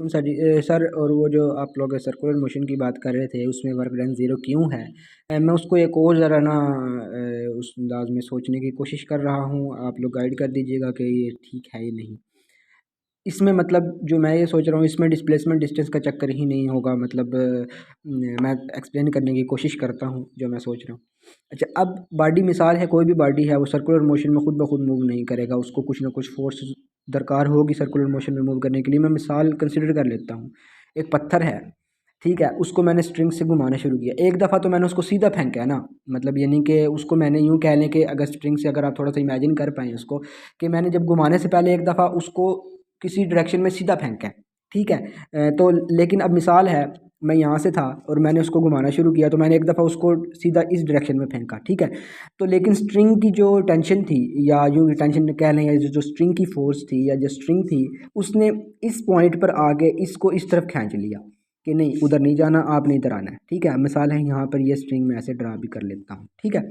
Sir जी sir, और वो जो आप लोग सर्कुलर मोशन की बात कर रहे थे उसमें वर्क डन ज़ीरो क्यों है? मैं उसको एक और ज़रा ना उस अंदाज में सोचने की कोशिश कर रहा हूँ, आप लोग गाइड कर दीजिएगा कि ये ठीक है या नहीं। इसमें मतलब जो मैं ये सोच रहा हूँ इसमें डिस्प्लेसमेंट डिस्टेंस का चक्कर ही नहीं होगा, मतलब मैं एक्सप्लेन करने की कोशिश करता हूँ जो मैं सोच रहा हूँ। अच्छा, अब बॉडी मिसाल है, कोई भी बॉडी है वो सर्कुलर मोशन में खुद ब खुद मूव नहीं करेगा, उसको कुछ ना कुछ फोर्स दरकार होगी सर्कुलर मोशन में मूव करने के लिए। मैं मिसाल कंसिडर कर लेता हूँ, एक पत्थर है, ठीक है, उसको मैंने स्ट्रिंग से घुमाना शुरू किया। एक दफ़ा तो मैंने उसको सीधा फेंका है ना, मतलब यानी कि उसको मैंने यूँ कह लें कि अगर स्ट्रिंग से अगर आप थोड़ा सा इमेजिन कर पाएँ उसको, कि मैंने जब घुमाने से पहले एक दफ़ा उसको किसी डायरेक्शन में सीधा फेंका है, ठीक है। तो लेकिन अब मिसाल है, मैं यहाँ से था और मैंने उसको घुमाना शुरू किया, तो मैंने एक दफ़ा उसको सीधा इस डायरेक्शन में फेंका, ठीक है। तो लेकिन स्ट्रिंग की जो टेंशन थी, या यूँ टेंशन कह लें, या जो स्ट्रिंग की फोर्स थी या जो स्ट्रिंग थी, उसने इस पॉइंट पर आके इसको इस तरफ खींच लिया कि नहीं उधर नहीं जाना, आपने इधर आना है, ठीक है। मिसाल है यहाँ पर ये स्ट्रिंग मैं ऐसे ड्रा भी कर लेता हूँ, ठीक है।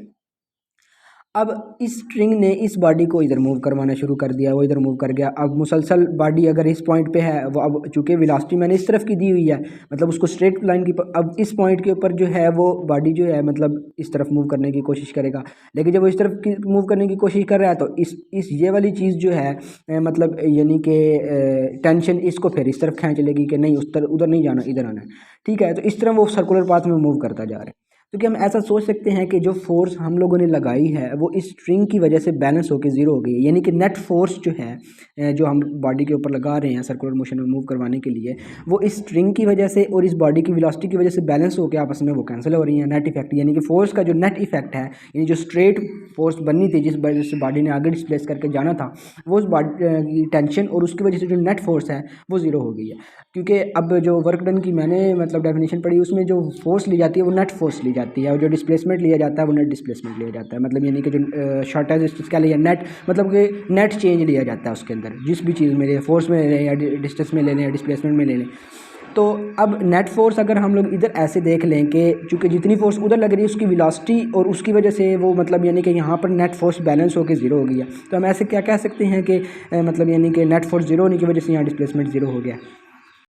अब इस स्ट्रिंग ने इस बॉडी को इधर मूव करवाना शुरू कर दिया, वो इधर मूव कर गया। अब मुसलसल बॉडी अगर इस पॉइंट पे है, वो अब चूंकि वेलोसिटी मैंने इस तरफ की दी हुई है, मतलब उसको स्ट्रेट लाइन की, अब इस पॉइंट के ऊपर जो है वो बॉडी जो है मतलब इस तरफ मूव करने की कोशिश करेगा। लेकिन जब वो इस तरफ की मूव करने की कोशिश कर रहा है तो इस ये वाली चीज़ जो है मतलब यानी कि टेंशन इसको फिर इस तरफ खींच लेगी कि नहीं उस तरफ उधर नहीं जाना, इधर आना है, ठीक है। तो इस तरह वो सर्कुलर पाथ में मूव करता जा रहा है। तो क्या हम ऐसा सोच सकते हैं कि जो फोर्स हम लोगों ने लगाई है वो इस स्ट्रिंग की वजह से बैलेंस होकर ज़ीरो हो गई है, यानी कि नेट फोर्स जो है जो हम बॉडी के ऊपर लगा रहे हैं सर्कुलर मोशन में मूव करवाने के लिए, वो इस स्ट्रिंग की वजह से और इस बॉडी की वेलोसिटी की वजह से बैलेंस होकर आपस में वो कैंसिल हो रही है। नेट इफेक्ट यानी कि फोर्स का जो नेट इफेक्ट है, यानी जो स्ट्रेट फोर्स बननी थी जिस वजह से बॉडी ने आगे डिस्प्लेस करके जाना था, वो उस बॉडी टेंशन और उसकी वजह से जो नेट फोर्स है वो ज़ीरो हो गई है। क्योंकि अब जो वर्क डन की मैंने मतलब डेफिनेशन पढ़ी, उसमें जो फोर्स ली जाती है वो नेट फोर्स ली जाती है, और जो डिस्प्लेसमेंट लिया जाता है वो नेट डिस्प्लेसमेंट लिया जाता है। मतलब यानी कि जो शॉर्टेज डिस्टेंस का लिया नेट, मतलब कि नेट चेंज लिया जाता है उसके अंदर, जिस भी चीज़ में ले, फोर्स में ले लें या डिस्टेंस में ले लें या डिस्प्लेसमेंट में ले लें। तो अब नेट फोर्स अगर हम लोग इधर ऐसे देख लें कि चूँकि जितनी फोर्स उधर लग रही है उसकी वेलोसिटी और उसकी वजह से वो मतलब यानी कि यहाँ पर नेट फोर्स बैलेंस होकर ज़ीरो हो गई है। तो हम ऐसे क्या कह सकते हैं कि मतलब यानी कि नेट फोर्स ज़ीरो होने की वजह से यहाँ डिस्प्लेसमेंट ज़ीरो हो गया।